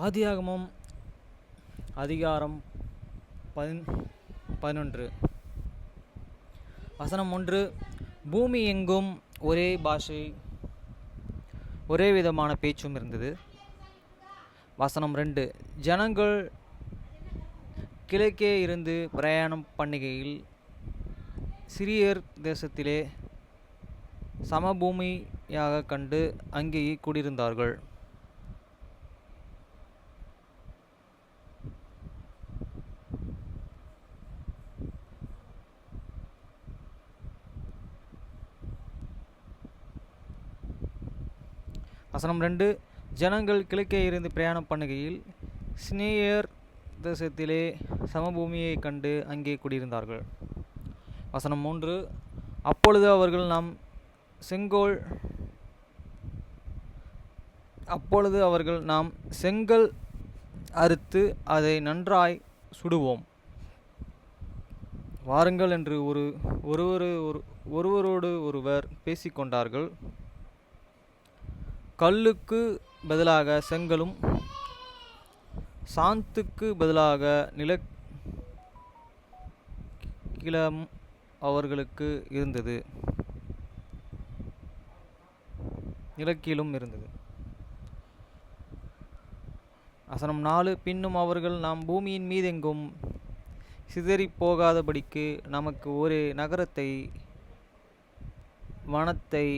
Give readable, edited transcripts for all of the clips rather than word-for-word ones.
ஆதியாகமம் அதிகாரம் 11 வசனம் 1. பூமி எங்கும் ஒரே பாஷை, ஒரே விதமான பேச்சும் இருந்தது. வசனம் 2. ஜனங்கள் கிழக்கே இருந்து பிரயாணம் பண்ணுகையில் சிரியர் தேசத்திலே சமபூமியாக கண்டு அங்கேயே குடியிருந்தார்கள். வசனம் 2. ஜனங்கள் கிழக்கே இருந்து பிரயாணம் பண்ணுகையில் சினியர் தேசத்திலே சமபூமியை கண்டு அங்கே குடியிருந்தார்கள். வசனம் 3. அப்பொழுது அவர்கள் நாம் செங்கல் அறுத்து அதை நன்றாய் சுடுவோம், வாருங்கள் என்று ஒருவரோடு ஒருவர் பேசிக்கொண்டார்கள். கல்லுக்கு பதிலாக செங்கலும் சாந்துக்கு பதிலாக நிலக்கிலம் அவர்களுக்கு இருந்தது. வசனம் 4. பின்னும் அவர்கள் நாம் பூமியின் மீதெங்கும் சிதறி போகாதபடிக்கு நமக்கு ஒரு நகரத்தை, வனத்தை,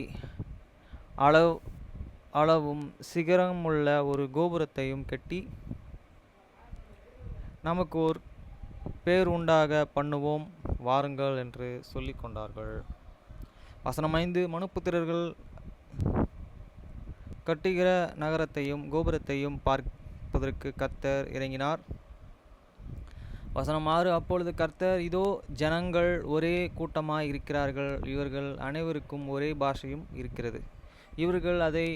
அளவும் சிகரமுள்ள ஒரு கோபுரத்தையும் கட்டி நமக்கு ஒரு பேர் உண்டாக பண்ணுவோம், வாருங்கள் என்று சொல்லி கொண்டார்கள். வசனம் 5. மனுப்புத்திரர்கள் கட்டுகிற நகரத்தையும் கோபுரத்தையும் பார்ப்பதற்கு கர்த்தர் இறங்கினார். வசனம் 6. அப்பொழுது கர்த்தர், இதோ ஜனங்கள் ஒரே கூட்டமாய் இருக்கிறார்கள், இவர்கள் அனைவருக்கும் ஒரே பாஷையும் இருக்கிறது. இவர்கள் அதை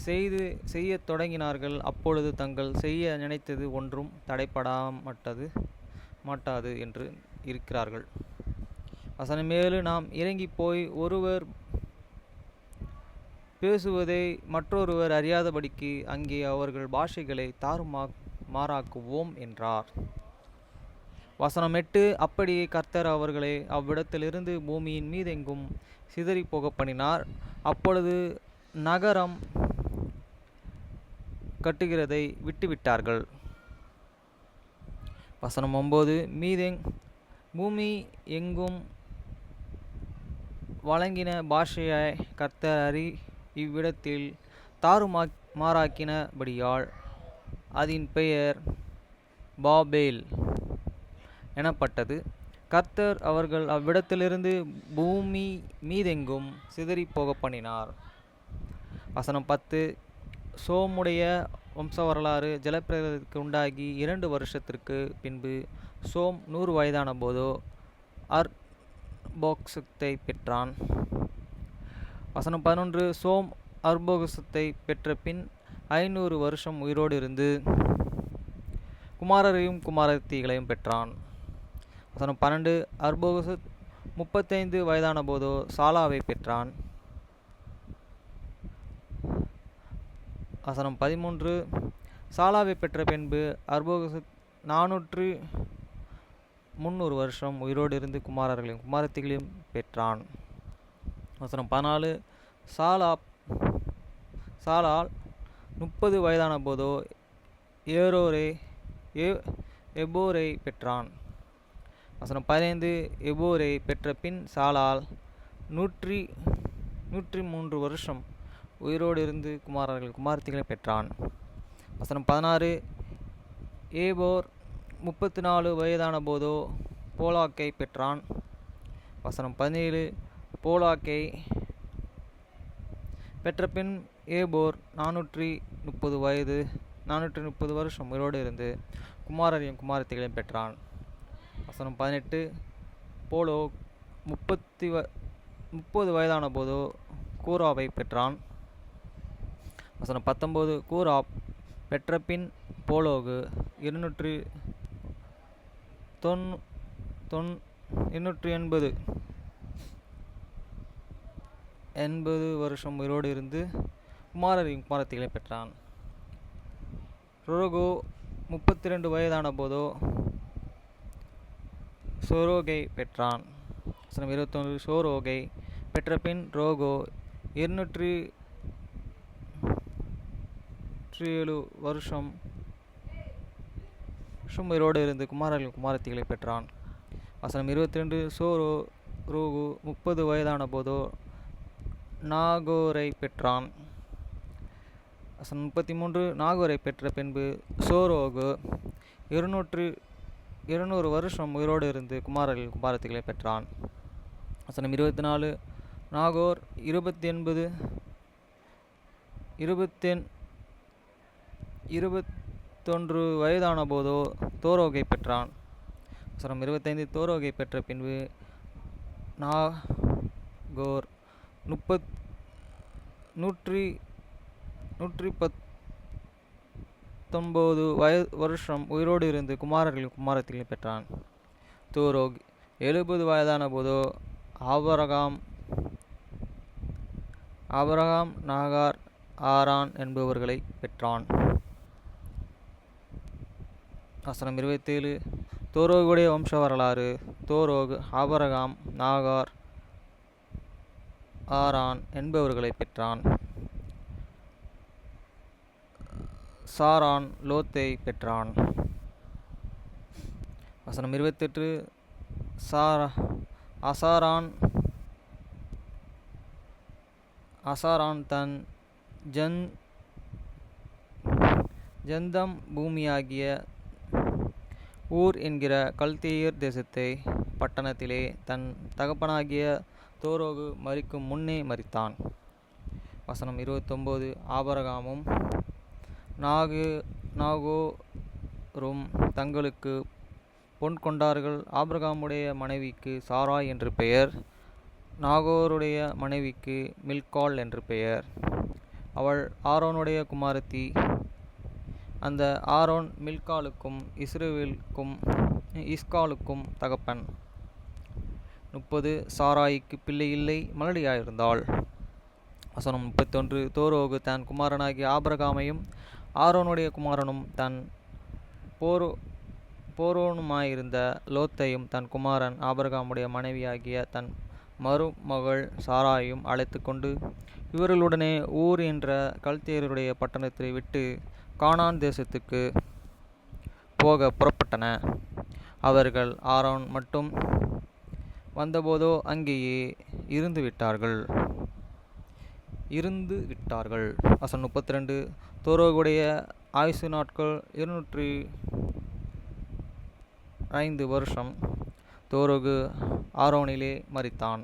செய்யத் தொடங்கினார்கள். அப்பொழுது தாங்கள் செய்ய நினைத்தது ஒன்றும் மாட்டாது என்று இருக்கிறார்கள். வசனம் 7. நாம் இறங்கி போய் ஒருவர் பேசுவதை மற்றொருவர் அறியாதபடிக்கு அங்கே அவர்கள் பாஷைகளை தாறுமாறாக்குவோம் என்றார். வசனம் 8. அப்படியே கர்த்தர் அவர்களை அவ்விடத்திலிருந்து பூமியின் மீதெங்கும் சிதறி போக பண்ணினார். அப்பொழுது நகரம் கட்டுகிறதை விட்டுவிட்டார்கள். வசனம் 9. பூமி எங்கும் வழங்கின பாஷையை கர்த்தர் இவ்விடத்தில் தாறுமாறாக்கினபடியால் அதன் பெயர் பாபேல் எனப்பட்டது. கர்த்தர் அவர்கள் அவ்விடத்திலிருந்து பூமி மீதெங்கும் சிதறி போக பண்ணினார். வசனம் 10. சோமுடைய வம்ச வரலாறு. ஜலப்பிரளயத்திற்கு உண்டாகி 2 வருஷத்திற்கு பின்பு சோம் 100 வயதான போதோ அர்போக்சத்தை பெற்றான். வசனம் 11. சோம் அர்போக்சத்தை பெற்ற பின் 500 வருஷம் உயிரோடு இருந்து குமாரரையும் குமாரத்திகளையும் பெற்றான். வசனம் 12. அர்போக்சத் 35 வயதான போதோ சாலாவை பெற்றான். வசனம் 13. சாலாவை பெற்ற பின்பு அர்போக்சத் 300 வருஷம் உயிரோடு இருந்து குமாரர்களையும் குமாரத்திகளையும் பெற்றான். வசனம் 14. சாலால் 30 வயதான போதோ எபோரை பெற்றான். வசனம் 15. எபோரை பெற்ற பின் சாலால் 103 வருஷம் உயிரோடு இருந்து குமாரர்கள் குமாரத்திகளை பெற்றான். வசனம் 16. ஏபோர் 34 வயதான போதோ போலாக்கை பெற்றான். வசனம் 17. போலாக்கை பெற்ற பின் ஏபோர் 430 வருஷம் உயிரோடு இருந்து குமாரரையும் குமாரத்திகளையும் பெற்றான். வசனம் 18. போலோ 30 வயதான போதோ கூராவை பெற்றான். வசனம் 19. கூராப் பெற்ற பின் போலோகு 280 வருஷம் உயிரோடு இருந்து குமாரரையும் குமாரத்திகளை பெற்றான். ரோகோ 32 வயதான போதோ சோரோகை பெற்றான். வசனம் 21. சோரோகை பெற்ற பின் ரோகோ 207 வருஷம் உயிரோடு இருந்து குமாரர்கள் குமாரத்திகளை பெற்றான். வசனம் 22. ரோகு 30 வயதான போதோ நாகோரை பெற்றான். வசனம் 33. நாகோரை பெற்ற பின்பு சோரோகு 200 வருஷம் உயிரோடு இருந்து குமாரர்கள் குமாரத்திகளை பெற்றான். வசனம் 24. நாகோர் 21 வயதான போதோ தோரோகை பெற்றான். வசனம் 25. தோரோகை பெற்ற பின்பு நாகோர் 119 வருஷம் உயிரோடு இருந்து குமாரர்கள் குமாரத்திகளை பெற்றான். தோரோக் 70 வயதான போதோ ஆபிரகாம் நாகார் ஆரான் என்பவர்களை பெற்றான். வசனம் 27. தோரோகுடைய வம்ச வரலாறு. தோரோக் ஆபிரகாம் நாகார் ஆரான் என்பவர்களை பெற்றான். சாரான் லோத்தை பெற்றான். வசனம் 28. அசாரான் தன் ஜந்தம் பூமியாகிய ஊர் என்கிற கல்தேயர் தேசத்தை பட்டணத்திலே தன் தகப்பனாகிய தோரோகு மரிக்கும் முன்னே மரித்தான். வசனம் 29. ஆபிரகாமும் நாகோரும் தங்களுக்கு பொன் கொண்டார்கள். ஆபிரகாமுடைய மனைவிக்கு சாராய் என்று பெயர், நாகோருடைய மனைவிக்கு மில்காள் என்று பெயர். அவள் ஆரோனுடைய குமாரத்தி. அந்த ஆரோன் மில்காளுக்கும் இஸ்காலுக்கும் தகப்பன். 30. சாராய்க்கு பிள்ளை இல்லை, மலடியாயிருந்தாள். வசனம் 31. தோரோகு தன் குமாரனாகிய ஆபிரகாமையும் ஆரோனுடைய குமாரனும் தன் போரோனுமாயிருந்த லோத்தையும் தன் குமாரன் ஆபிரகாமுடைய மனைவியாகிய தன் மருமகள் சாராயும் அழைத்து கொண்டு இவர்களுடனே ஊர் என்ற கல்தேயருடைய பட்டணத்தை விட்டு கானான் தேசத்துக்கு போக புறப்பட்டன. அவர்கள் ஆரோன் மட்டும் வந்தபோதோ அங்கேயே இருந்து விட்டார்கள். வசனம் 32. தோரோகுடைய ஆயுசு நாட்கள் 205 வருஷம். தோரோகு ஆரோனிலே மரித்தான்.